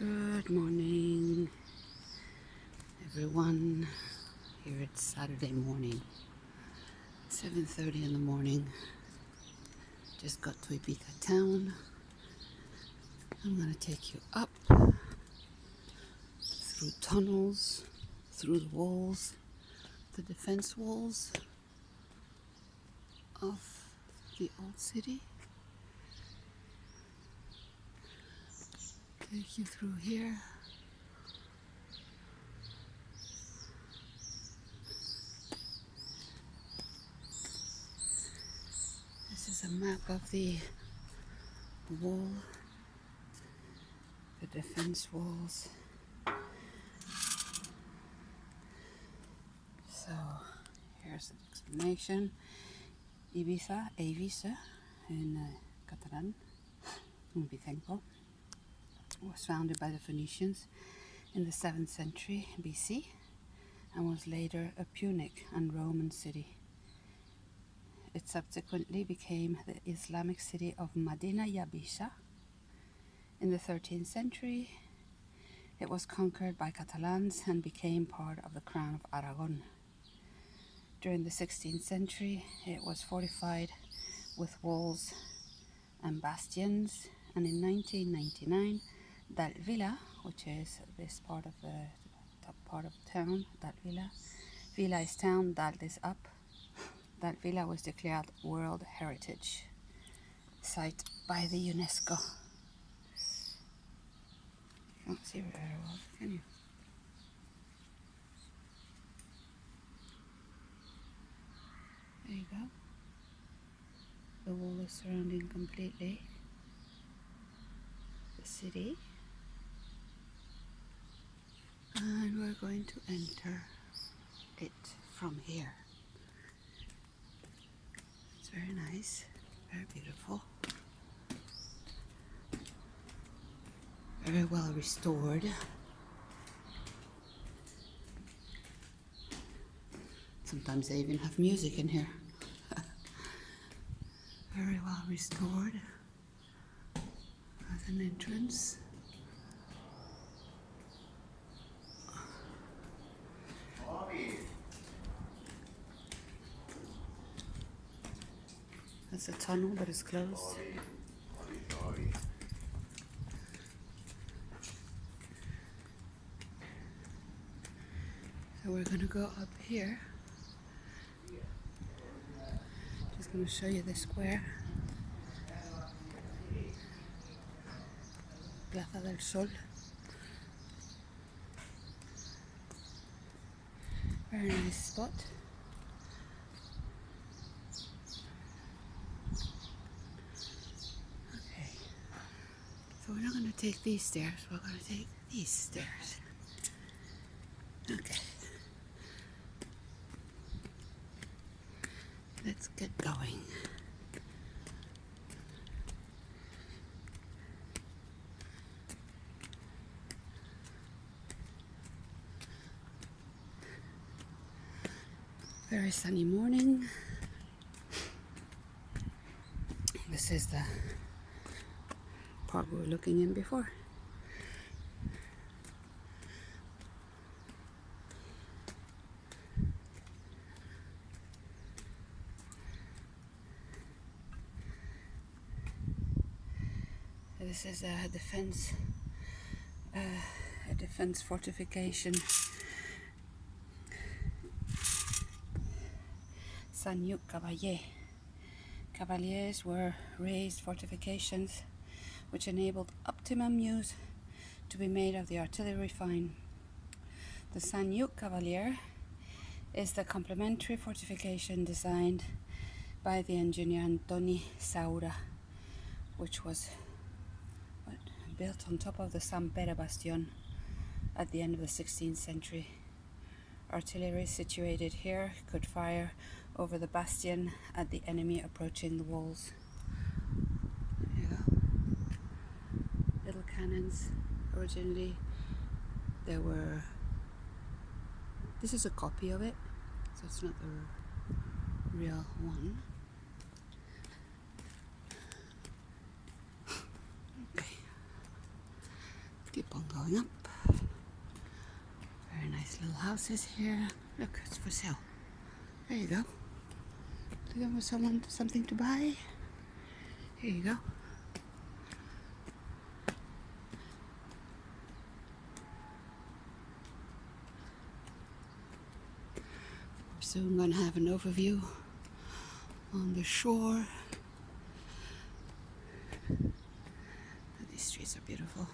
Good morning, everyone. Here it's Saturday morning, 7:30 in the morning. Just got to Ibiza town. I'm gonna take you up through tunnels, through the walls, the defense walls of the old city. Take you through here. This is a map of the wall, the defense walls. So here's the explanation. Ibiza in Catalan, Ibicenco, was founded by the Phoenicians in the 7th century BC and was later a Punic and Roman city. It subsequently became the Islamic city of Medina Ibiza. In the 13th century, it was conquered by Catalans and became part of the Crown of Aragon. During the 16th century, it was fortified with walls and bastions, and in 1999, Vila, which is this part of the top part of town, Vila is town, Dal is up. Vila was declared World Heritage Site by the UNESCO. You can't see it very well, can you? There you go. The wall is surrounding completely the city. And we're going to enter it from here. It's very nice, very beautiful, very well restored. Sometimes they even have music in here. Very well restored as an entrance. That's a tunnel, but it's closed. So we're gonna go up here. Just gonna show you the square. Plaza del Sol. Very nice spot. Okay. So we're not gonna take these stairs, we're gonna take these stairs. Okay. Let's get going. Very sunny morning. This is the part we were looking in before. This is a defense fortification. San Cavaliers were raised fortifications which enabled optimum use to be made of the artillery fine. The San Cavalier is the complementary fortification designed by the engineer Antoni Saura, which was built on top of the San Pere bastion at the end of the 16th century. Artillery situated here could fire over the bastion at the enemy approaching the walls. There you go. Little cannons. Originally there were, this is a copy of it, so it's not the real one. Keep on going up. Very nice little houses here. Look, it's for sale. There you go. Looking for someone, something to buy? Here you go. We're soon going to have an overview on the shore. These streets are beautiful.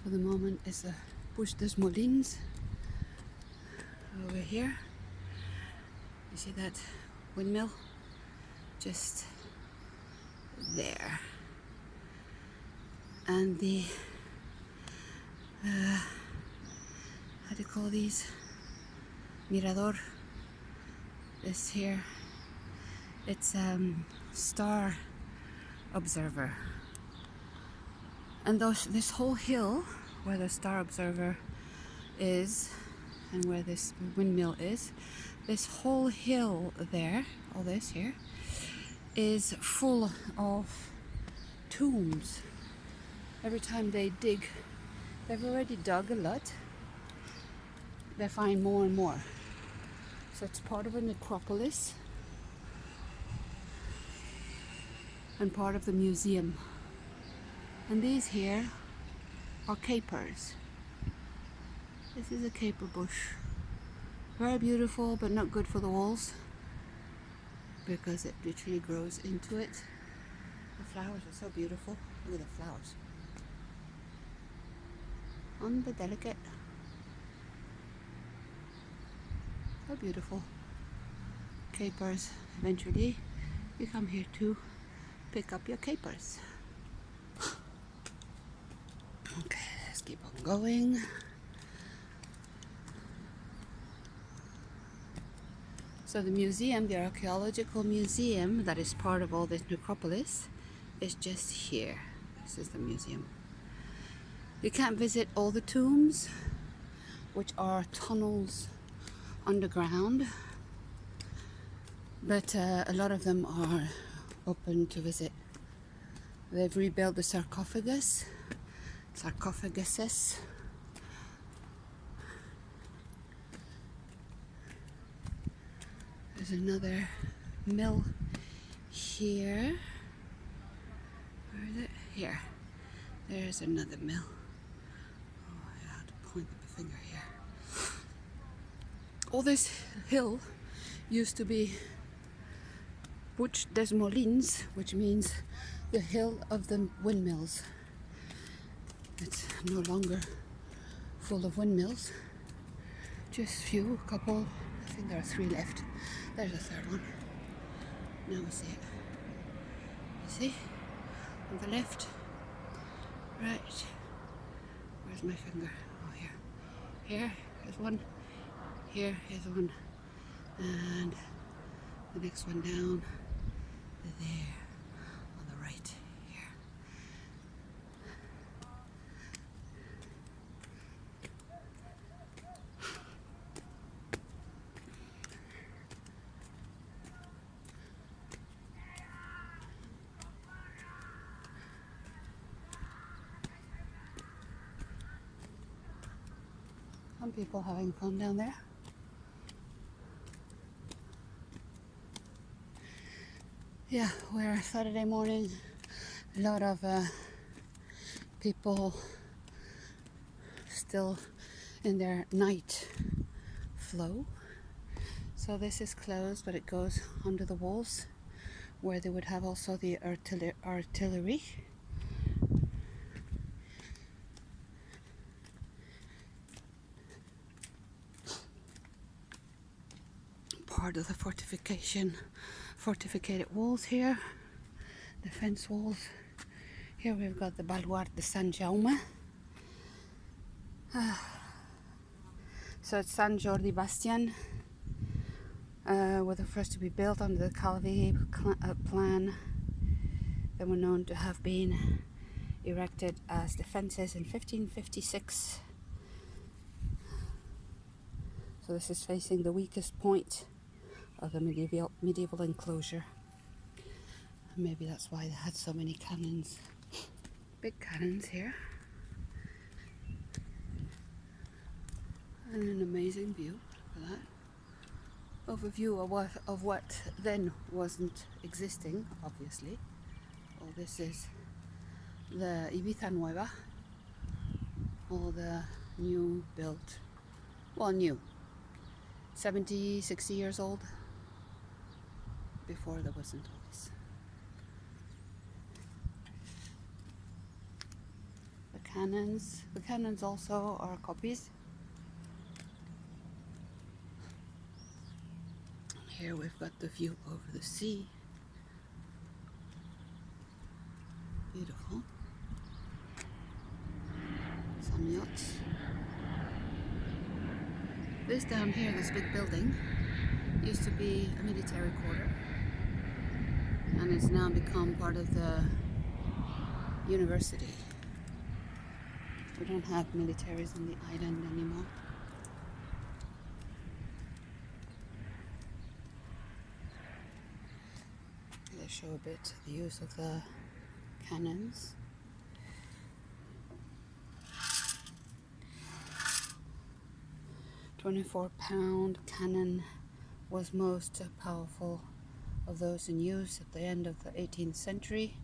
For the moment is the Puig des Molins over here. You see that windmill? Just there. And the, how do you call these? Mirador. This here. It's star observer. And this whole hill where the star observer is and where this windmill is, this whole hill there, all this here, is full of tombs. Every time they dig, they've already dug a lot, they find more and more. So it's part of a necropolis and part of the museum. And these here are capers. This is a caper bush. Very beautiful, but not good for the walls because it literally grows into it. The flowers are so beautiful. Look at the flowers. On the delicate. So beautiful. Capers. Eventually, you come here to pick up your capers. Okay, let's keep on going. So the museum, the archaeological museum that is part of all this necropolis, is just here. This is the museum. You can't visit all the tombs, which are tunnels underground, but a lot of them are open to visit. They've rebuilt the sarcophaguses. There's another mill here. Where is it? Here. There's another mill. Oh, I have to point with the finger here. All this hill used to be Puig des Molins, which means the hill of the windmills. It's no longer full of windmills. Just few, couple. I think there are 3 left. There's a third one. Now we see it. You see? On the left. Right. Where's my finger? Oh, here. Here is one. Here is one. And the next one down. There. On the right. Here. Some people having fun down there. Yeah, we're Saturday morning. A lot of people still in their night flow. So this is closed, but it goes under the walls where they would have also the artillery. Part of the fortificated walls here, the fence walls. Here we've got the Baluarte de San Jaume. So it's San Jordi Bastion, were the first to be built under the Calvi plan. They were known to have been erected as defences in 1556. So this is facing the weakest point of the medieval enclosure. Maybe that's why they had so many cannons. Big cannons here. And an amazing view for that. Overview of what then wasn't existing, obviously. Well, this is the Ibiza Nueva, all the new built, well, new, 70, 60 years old. Before there wasn't all this. The cannons also are copies. Here we've got the view over the sea. Beautiful. Some yachts. This down here, this big building, used to be a military quarter, and it's now become part of the university. We don't have militaries on the island anymore. They show a bit the use of the cannons. £24 cannon was most powerful of those in use at the end of the 18th century.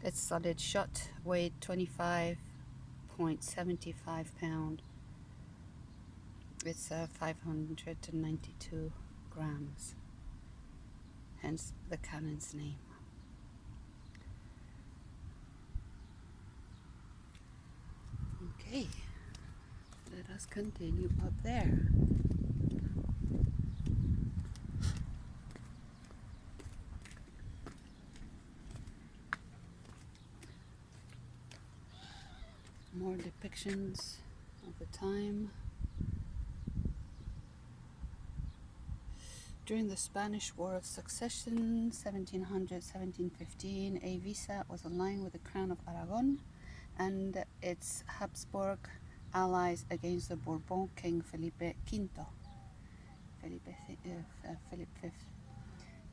Its solid shot weighed 25.75 pounds. It's 592 grams, hence the cannon's name. Okay, let us continue up there. More depictions of the time. During the Spanish War of Succession, 1700-1715, Ibiza was aligned with the Crown of Aragon and its Habsburg allies against the Bourbon King Felipe V.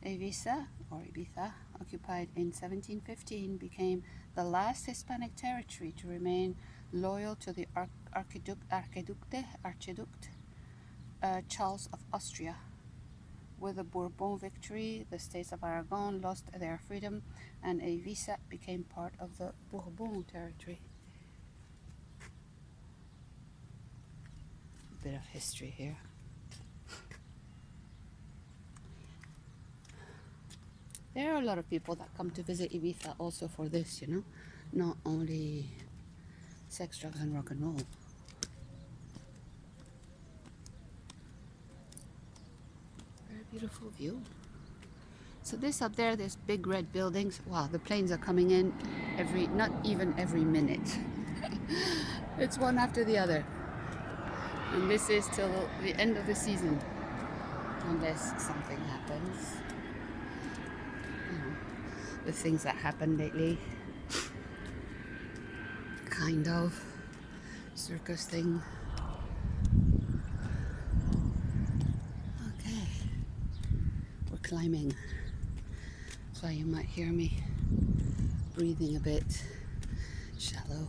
Ibiza, or Ibiza, occupied in 1715, became the last Hispanic territory to remain loyal to the Archduke Charles of Austria. With the Bourbon victory, the states of Aragon lost their freedom and Ibiza became part of the Bourbon territory. A bit of history here. There are a lot of people that come to visit Ibiza also for this, you know, not only sex, drugs, and rock and roll. Very beautiful view. So this up there, there's big red buildings. Wow, the planes are coming in not even every minute. It's one after the other. And this is till the end of the season, unless something happens. The things that happened lately, kind of circus thing. Okay, we're climbing. That's why you might hear me breathing a bit shallow.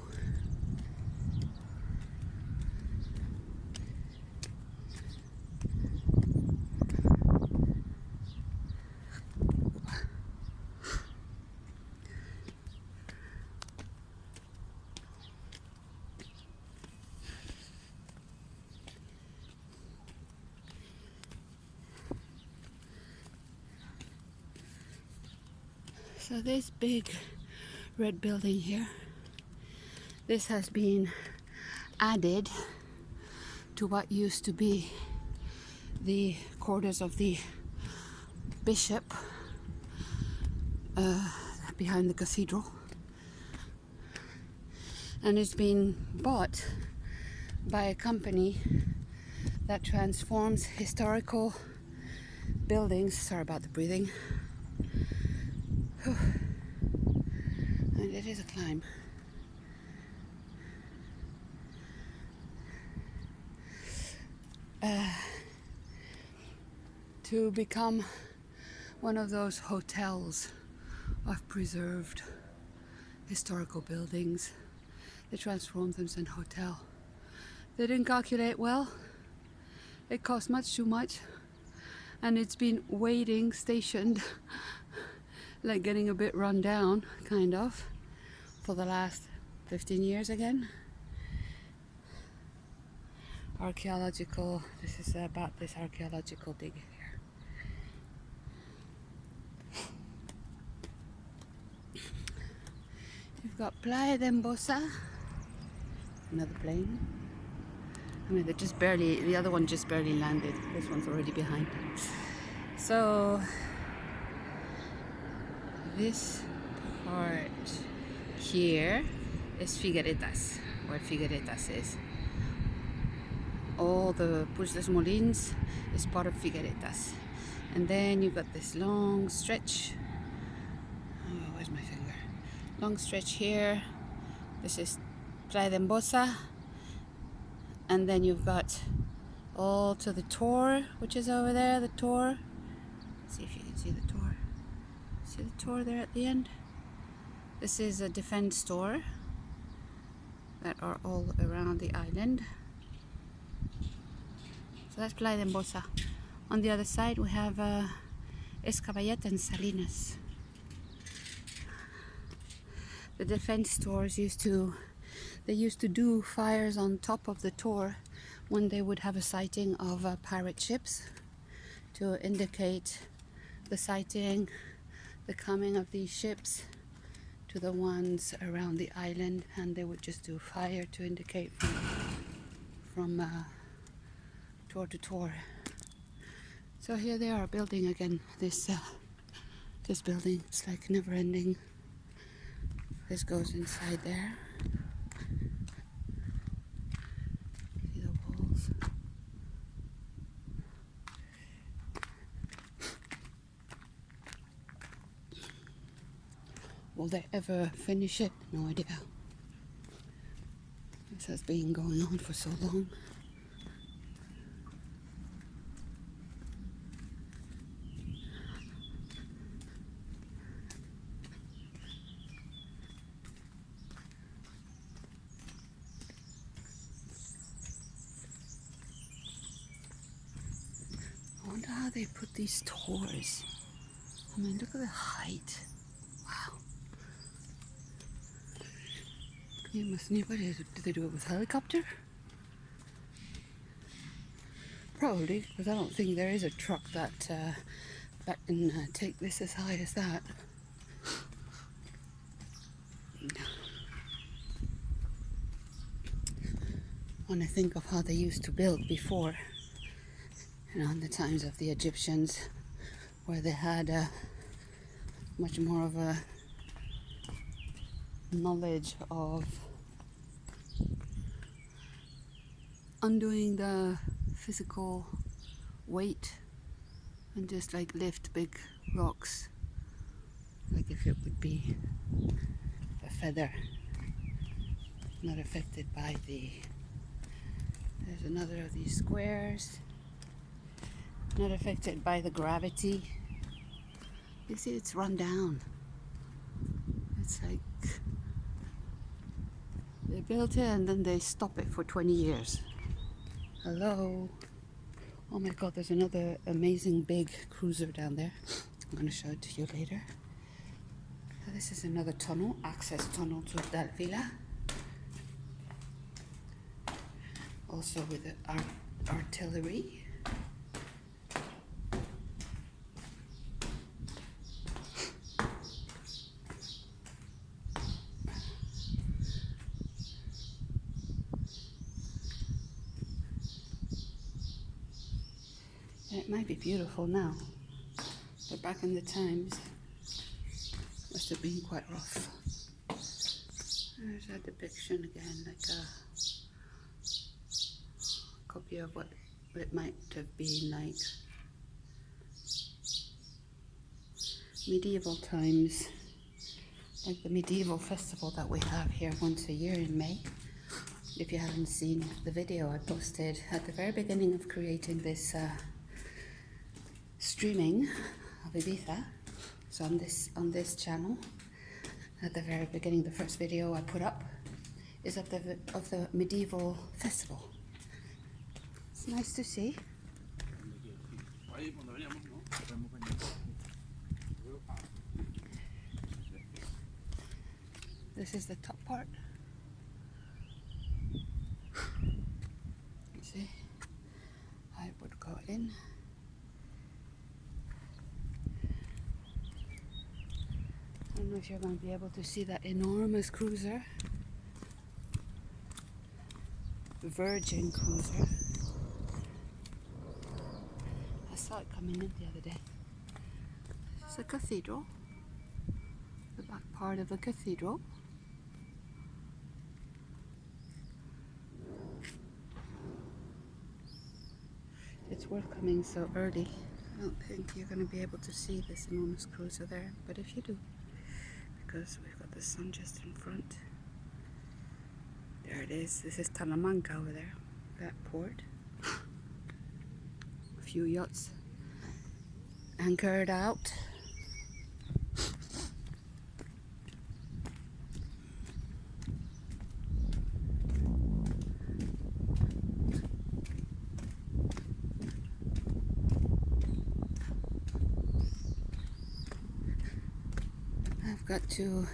So this big red building here, this has been added to what used to be the quarters of the bishop behind the cathedral, and it's been bought by a company that transforms historical buildings. Sorry about the breathing. And it is a climb. To become one of those hotels of preserved historical buildings. They transformed them into a hotel. They didn't calculate well. It cost much too much, and it's been waiting, stationed, like getting a bit run down, kind of, for the last 15 years again. Archaeological, this is about this archaeological dig here. You've got Playa de Embosa, another plane. I mean, they just barely, the other one just barely landed. This one's already behind. So, this part here is Figueretas, where Figueretas is. All the Puig dels Molins is part of Figueretas. And then you've got this long stretch. Oh, where's my finger? Long stretch here. This is Playa de Embosa. And then you've got all to the Tor, which is over there, the Tor. Let's see if you can see the Tor. See the Tor there at the end? This is a defense Tor that are all around the island. So that's Playa de Embosa. On the other side we have Escaballet and Salinas. The defense stores used to do fires on top of the Tor when they would have a sighting of pirate ships to indicate the sighting, the coming of these ships to the ones around the island, and they would just do fire to indicate from Tor to Tor. So here they are building again this building. It's like never ending. This goes inside there. See the walls. Will they ever finish it? No idea. This has been going on for so long. I wonder how they put these tors. I mean, look at the height. Wow. Did they do it with helicopter? Probably, because I don't think there is a truck that can take this as high as that. When I think of how they used to build before, in the times of the Egyptians, where they had much more of a knowledge of undoing the physical weight and just like lift big rocks, like if it would be a feather, not affected by the... There's another of these squares, not affected by the gravity. You see, it's run down. It's like they built it and then they stop it for 20 years. Hello. Oh my god, there's another amazing big cruiser down there. I'm going to show it to you later. So this is another tunnel, access tunnel to that Vila. Also with the artillery. It might be beautiful now, but back in the times, must have been quite rough. There's a depiction again, like a copy of what it might have been like. Medieval times, like the medieval festival that we have here once a year in May. If you haven't seen the video I posted at the very beginning of creating this streaming of Ibiza, So on this channel, at the very beginning, the first video I put up is of the medieval festival. It's nice to see. This is the top part. You see, I would go in. I don't know if you're going to be able to see that enormous cruiser. Virgin cruiser. I saw it coming in the other day. This is a cathedral. The back part of the cathedral. It's worth coming so early. I don't think you're going to be able to see this enormous cruiser there, but if you do, because we've got the sun just in front. There it is. This is Talamanca over there, that port. A few yachts anchored out. I've got to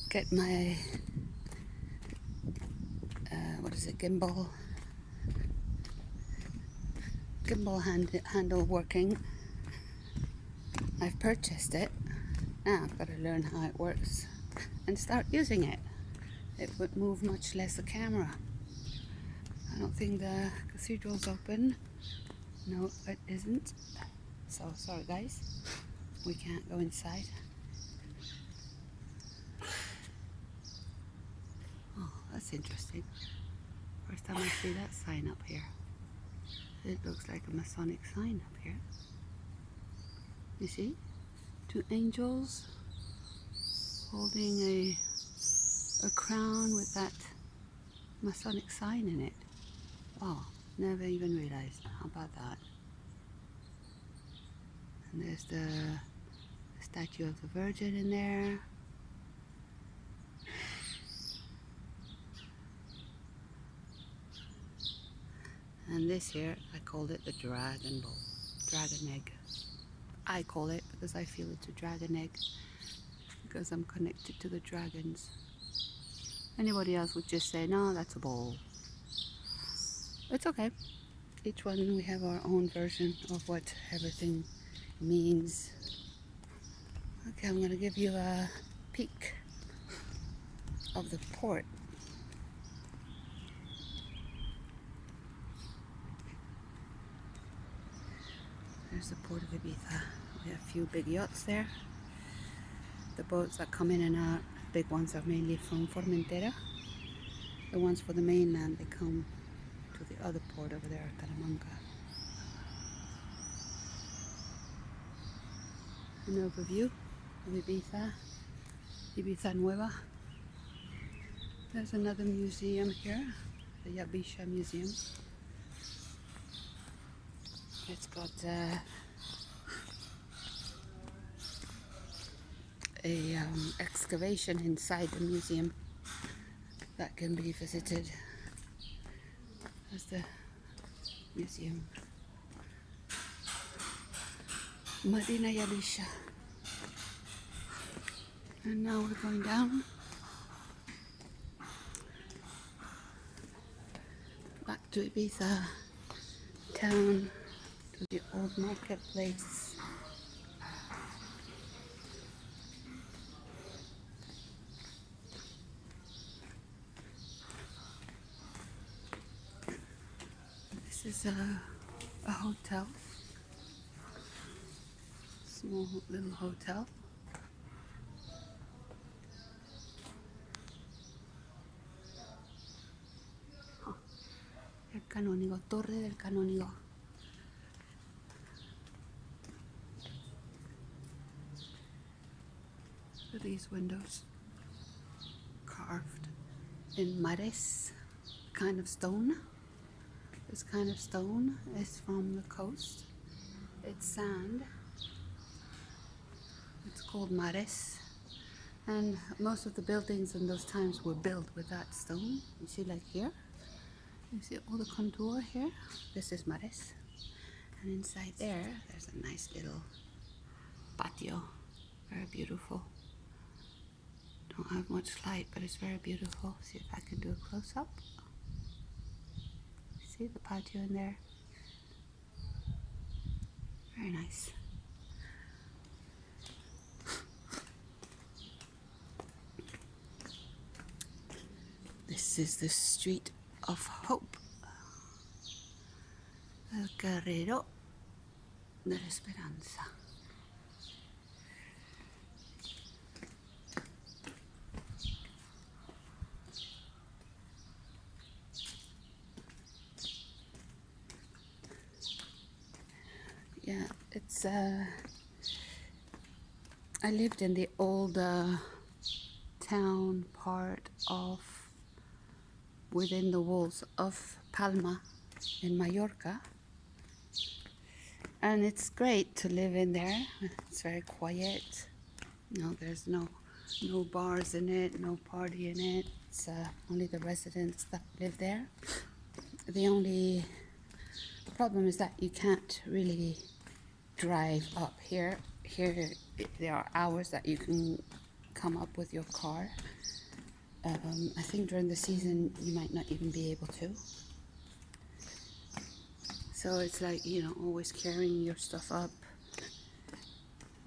get my what is it, gimbal handle working. I've purchased it. Now I've got to learn how it works and start using it. It would move much less the camera. I don't think the cathedral's open. No, it isn't. So sorry guys, we can't go inside. Oh, that's interesting. First time I see that sign up here. It looks like a Masonic sign up here. You see? Two angels holding a crown with that Masonic sign in it. Wow, never even realized. How about that? And there's the statue of the Virgin in there. And this here, I called it the dragon bowl, dragon egg. I call it because I feel it's a dragon egg, because I'm connected to the dragons. Anybody else would just say, no, that's a bowl. It's okay. Each one, we have our own version of what everything means. Okay, I'm going to give you a peek of the port. There's the port of Ibiza. We have a few big yachts there. The boats that come in and out, big ones are mainly from Formentera. The ones for the mainland, they come to the other port over there, Talamanca. An overview of Ibiza, Ibiza Nueva. There's another museum here, the Ibiza Museum. It's got a excavation inside the museum that can be visited. That's the museum. Marina Ibiza. And now we're going down. Back to Ibiza town, to the old marketplace. This is a hotel, small little hotel. El Canónigo, Torre del Canónigo. Look at these windows, carved in mares, kind of stone. This kind of stone is from the coast. It's sand. called mares, and most of the buildings in those times were built with that stone. You see, like here, you see all the contour here. This is mares, and inside there's a nice little patio, very beautiful. Don't have much light, but it's very beautiful. See if I can do a close-up. See the patio in there? Very nice. This is the Street of Hope. El Carrero de la Esperanza. Yeah, it's I lived in the old town part of within the walls of Palma in Mallorca, and it's great to live in there. It's very quiet. There's no bars in it, no party in it. It's only the residents that live there. The problem is that you can't really drive up here. Here there are hours that you can come up with your car. I think during the season you might not even be able to. So it's like, always carrying your stuff up.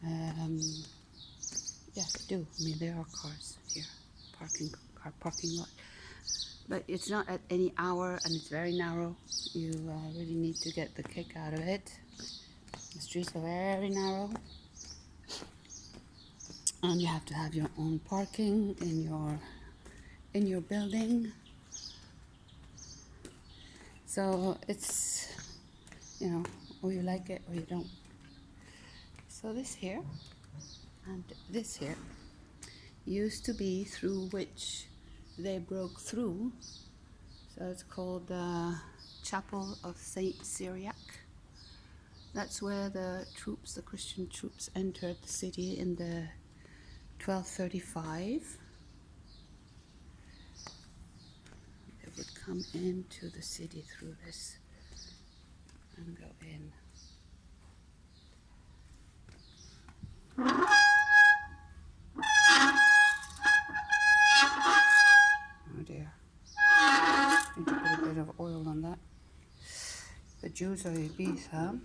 Yeah, they do. I mean, there are cars here, car parking lot. But it's not at any hour, and it's very narrow. You really need to get the kick out of it. The streets are very narrow, and you have to have your own parking in your building. So it's, or you like it or you don't. So this here and this here used to be through which they broke through. So it's called the Chapel of Saint Cyriac. That's where the Christian troops entered the city in the 1235. They would come into the city through this and go in. Oh dear. Need to put a bit of oil on that. The Jews of Ibiza,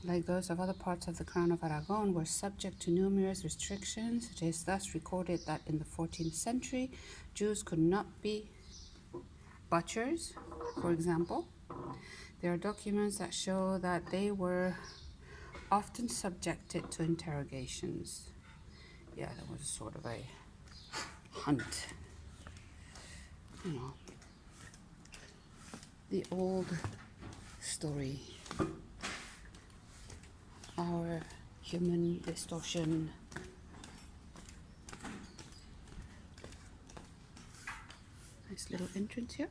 like those of other parts of the Crown of Aragon, were subject to numerous restrictions. It is thus recorded that in the 14th century, Jews could not be butchers, for example. There are documents that show that they were often subjected to interrogations. Yeah, there was sort of a hunt. The old story. Our human distortion. Nice little entrance here.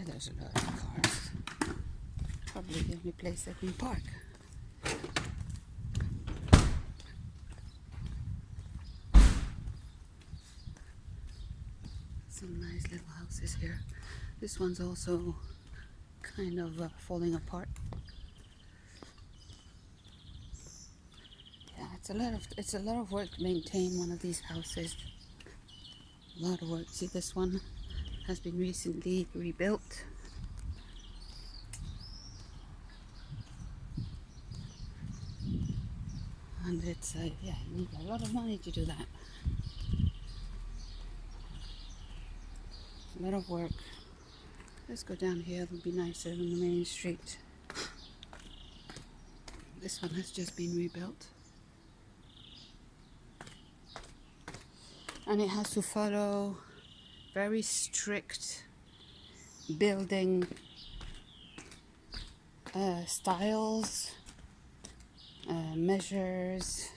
There's a lot of cars. Probably the only place they can park. Some nice little houses here. This one's also kind of falling apart. Yeah, it's a lot of work to maintain one of these houses. A lot of work. See, this one has been recently rebuilt. And it's, you need a lot of money to do that. A lot of work. Let's go down here, it'll be nicer than the main street. This one has just been rebuilt. And it has to follow very strict building styles measures,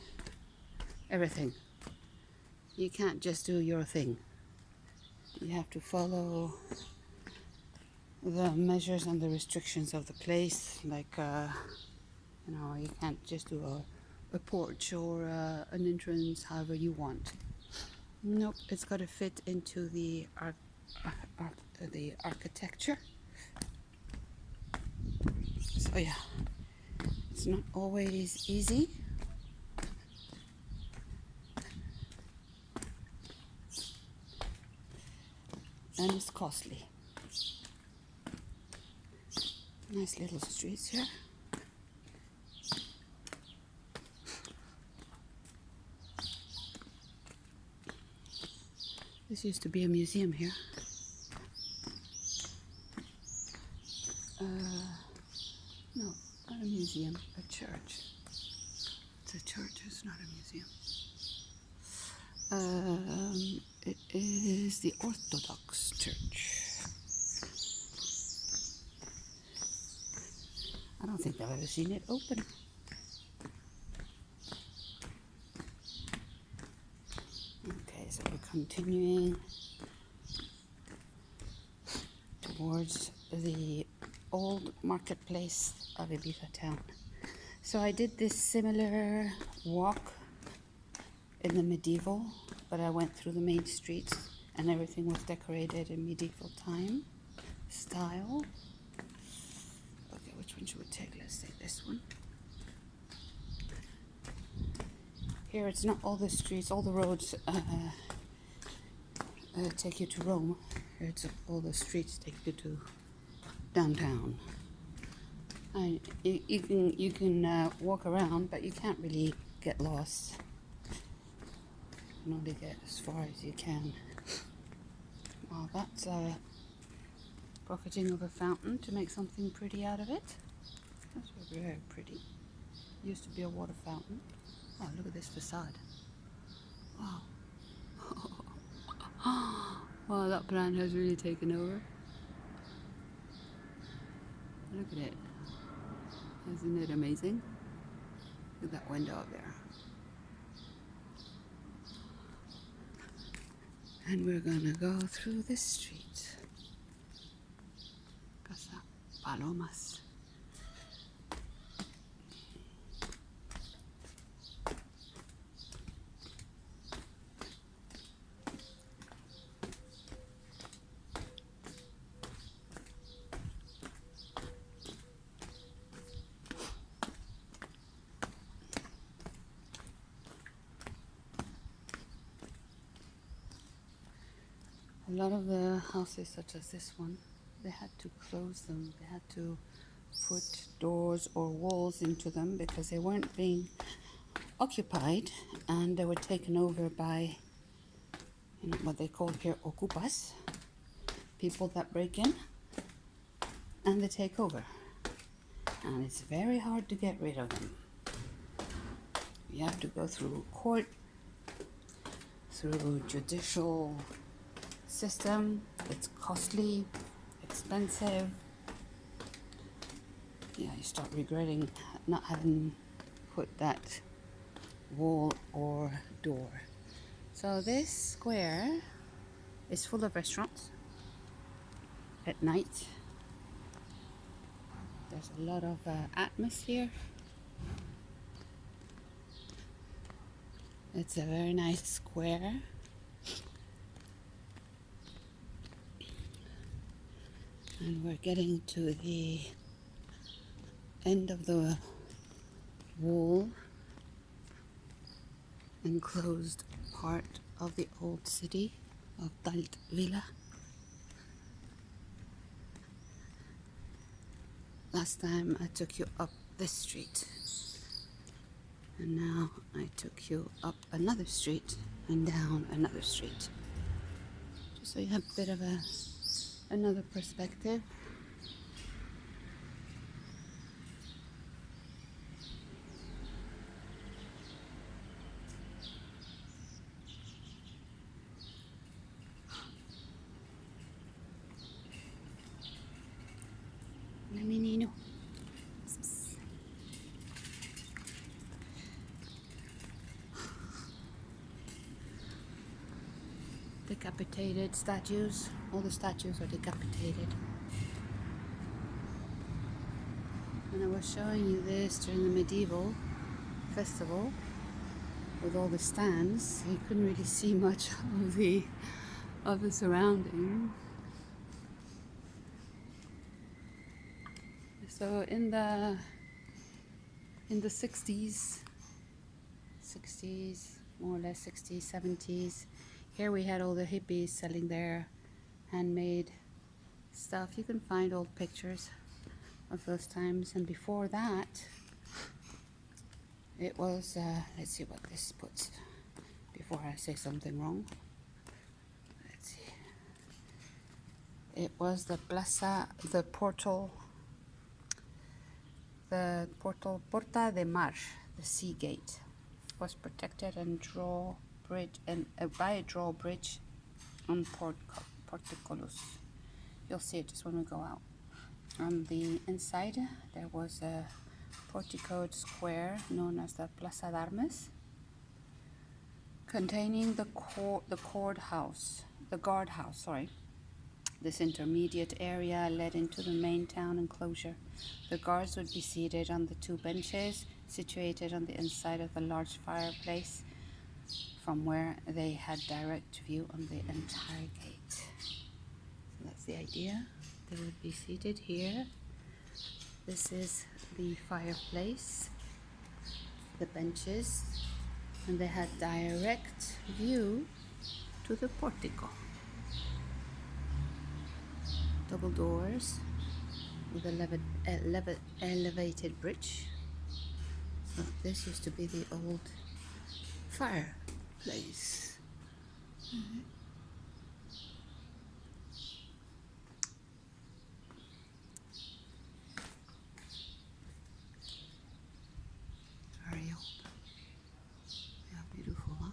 everything. You can't just do your thing. You have to follow the measures and the restrictions of the place. Like, you can't just do a porch or an entrance however you want. Nope, it's got to fit into the architecture. So yeah, it's not always easy. And it's costly. Nice little streets here. This used to be a museum here. No, not a museum, a church. It's a church, it's not a museum. It is the Orthodox Church. I don't think I've ever seen it open. Okay, so we're continuing towards the old marketplace of Ibiza town. So I did this similar walk in the medieval, but I went through the main streets and everything was decorated in medieval time style. Okay, which one should we take? Let's take this one. Here it's not all the streets, all the roads take you to Rome. Here it's all the streets take you to downtown. And you can walk around, but you can't really get lost. You can only get as far as you can. Well, that's profiting of a fountain to make something pretty out of it. That's very pretty. Used to be a water fountain. Oh, look at this facade. Wow. Wow, that plant has really taken over. Look at it. Isn't it amazing? Look at that window up there. And we're gonna go through this street. Casa Palomas. A lot of the houses, such as this one, they had to close them. They had to put doors or walls into them because they weren't being occupied, and they were taken over by what they call here ocupas, people that break in and they take over. And it's very hard to get rid of them. You have to go through court, through judicial system. It's costly, expensive. Yeah, you start regretting not having put that wall or door. So this square is full of restaurants at night. There's a lot of atmosphere. It's a very nice square. And we're getting to the end of the wall, enclosed part of the old city of Vila. Last time I took you up this street, and now I took you up another street and down another street, just so you have a bit of another perspective. Menino. decapitated statues. All the statues are decapitated. And I was showing you this during the medieval festival with all the stands. You couldn't really see much of the surrounding. So in the 60s, more or less 60s, 70s, here we had all the hippies selling their handmade stuff. You can find old pictures of those times. And before that, it was, let's see what this puts before I say something wrong. Let's see. It was the Plaza, the Porta de Mar, the sea gate, was protected and by a drawbridge on portcullis. You'll see it just when we go out. On the inside, there was a porticoed square known as the Plaza d'Armes, containing the guardhouse. This intermediate area led into the main town enclosure. The guards would be seated on the two benches situated on the inside of the large fireplace, from where they had direct view on the entire gate. So that's the idea. They would be seated here. This is the fireplace, the benches, and they had direct view to the portico. Double doors with elevated bridge. So this used to be the old fireplace. Very old. Yeah, beautiful, huh?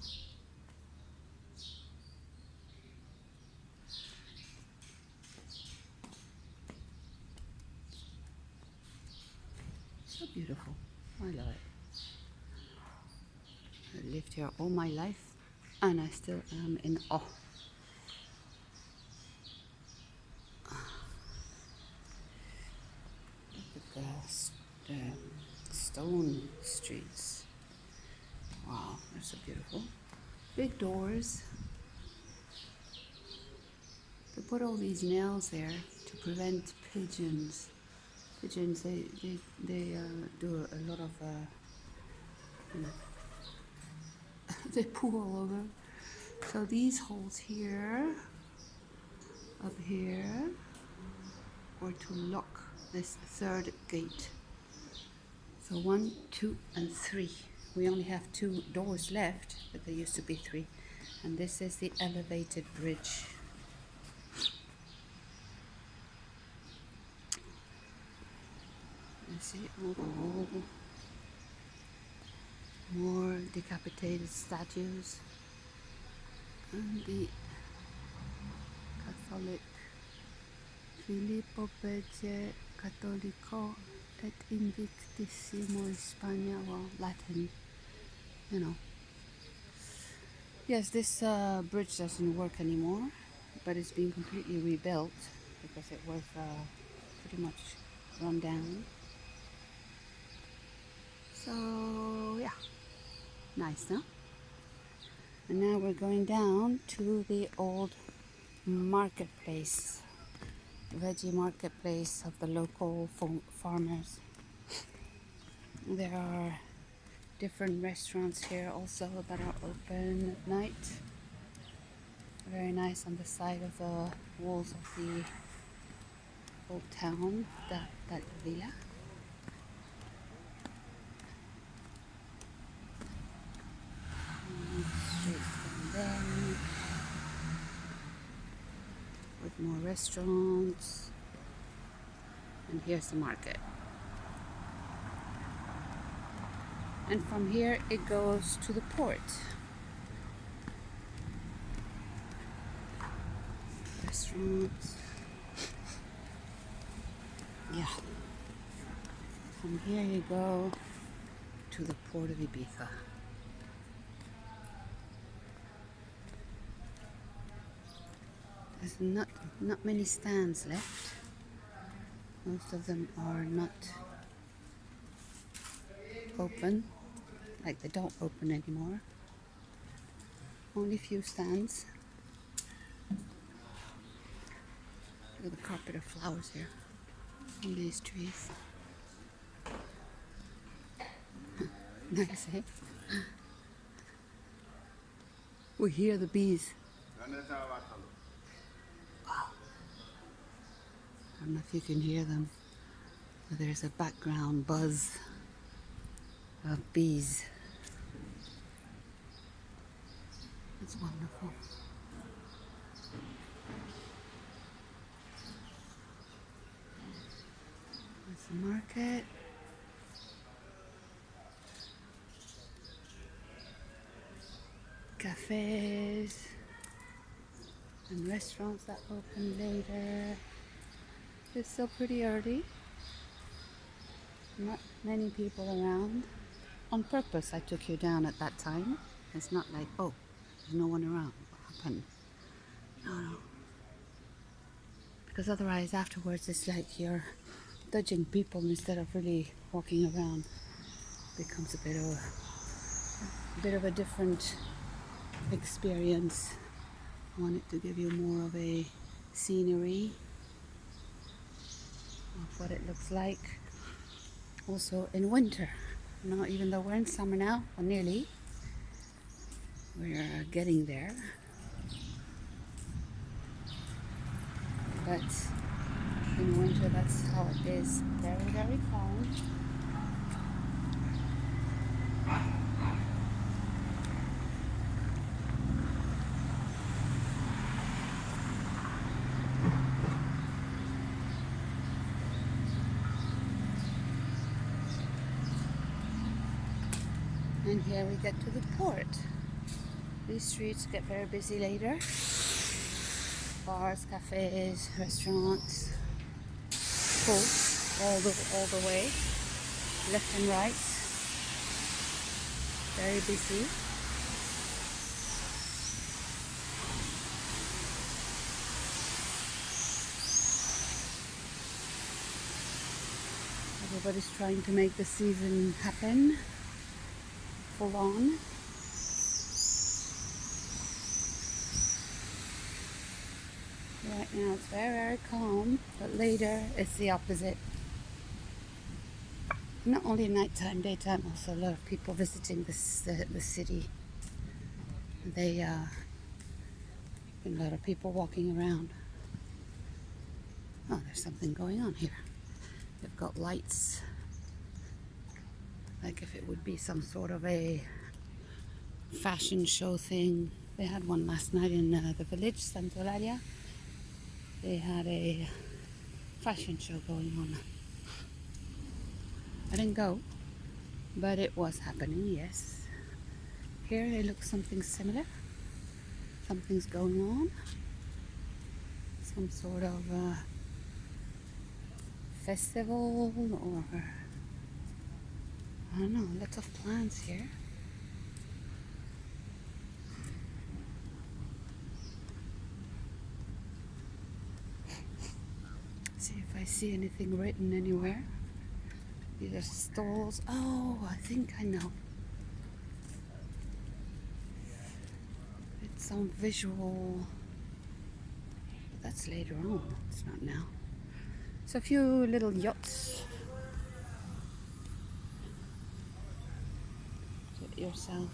So beautiful. I love it. I lived here all my life and I still am in awe. Look at the stone streets. Wow, they're so beautiful. Big doors. They put all these nails there to prevent pigeons. Pigeons, they do a lot of, they poo all over. So these holes here, up here, were to lock this third gate. So 1, 2, and 3. We only have 2 doors left, but there used to be 3. And this is the elevated bridge. You see all the wall. More decapitated statues. And the Catholic Filippo Pece Cattolico et Invictissimo Hispania, well, Latin, you know. Yes, this bridge doesn't work anymore, but it's been completely rebuilt because it was pretty much run down. So yeah, nice, huh? And now we're going down to the old marketplace, veggie marketplace of the local farmers. There are different restaurants here also that are open at night. Very nice on the side of the walls of the old town, that Vila. Straight from there, with more restaurants, and here's the market. And from here it goes to the port. Restaurants. Yeah. From here you go to the port of Ibiza. There's not many stands left. Most of them are not open, like they don't open anymore. Only few stands. Look at the carpet of flowers here on these trees. Nice, eh? We hear the bees. Wow. I don't know if you can hear them, but there's a background buzz of bees. It's wonderful. There's the market. Cafes and restaurants that open later. It's still pretty early. Not many people around. On purpose I took you down at that time. It's not like, oh, there's no one around. What happened? No. Because otherwise afterwards it's like you're dodging people instead of really walking around. It becomes a bit of a different experience. I wanted to give you more of a scenery of what it looks like. Also in winter. Now, even though we're in summer now, or nearly, we're getting there. But in winter, that's how it is. Very, very calm. And here we get to the port. These streets get very busy later. Bars, cafes, restaurants, full all the way, left and right. Very busy. Everybody's trying to make the season happen. Full on. Right now it's very, very calm, but later it's the opposite. Not only nighttime, daytime, also a lot of people visiting the city. A lot of people walking around. Oh, there's something going on here. They've got lights. Like if it would be some sort of a fashion show thing. They had one last night in the village, Sant'Eulalia. They had a fashion show going on. I didn't go, but it was happening, yes. Here it looks something similar. Something's going on. Some sort of festival or I don't know, lots of plants here. See if I see anything written anywhere. These are stalls. Oh, I think I know. It's some visual. But that's later on. It's not now. So a few little yachts. Get yourself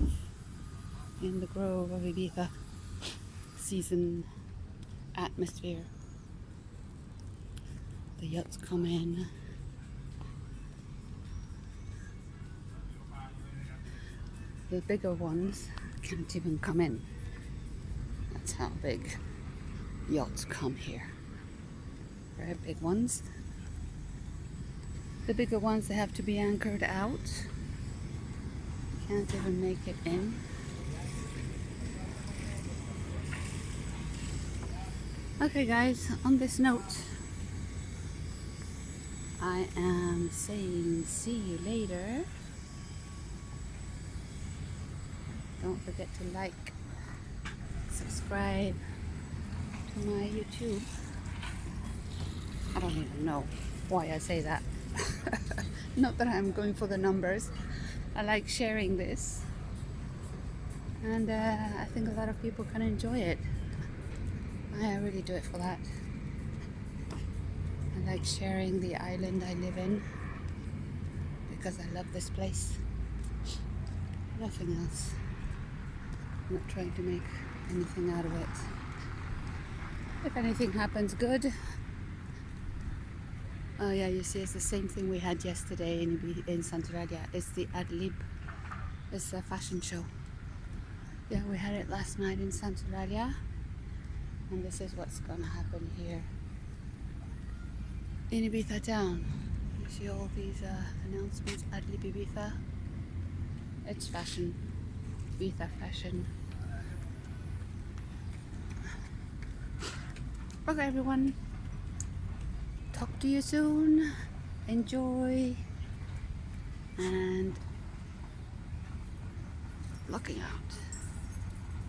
in the grove of Ibiza. Season atmosphere. The yachts come in. The bigger ones can't even come in. That's how big yachts come here. Very big ones. The bigger ones, they have to be anchored out. Can't even make it in. Okay guys, on this note, I am saying see you later. Don't forget to like, subscribe to my YouTube. I don't even know why I say that. Not that I'm going for the numbers. I like sharing this, and I think a lot of people can enjoy it. I really do it for that. I like sharing the island I live in because I love this place. Nothing else. I'm not trying to make anything out of it. If anything happens, good. Oh yeah, you see, it's the same thing we had yesterday in Santoralia. It's the Adlib. It's a fashion show. Yeah, we had it last night in Santoralia, and this is what's gonna happen here in Ibiza town. You see all these announcements. Adlib Ibiza. It's fashion. Ibiza fashion. Okay, everyone. Talk to you soon. Enjoy. And looking out.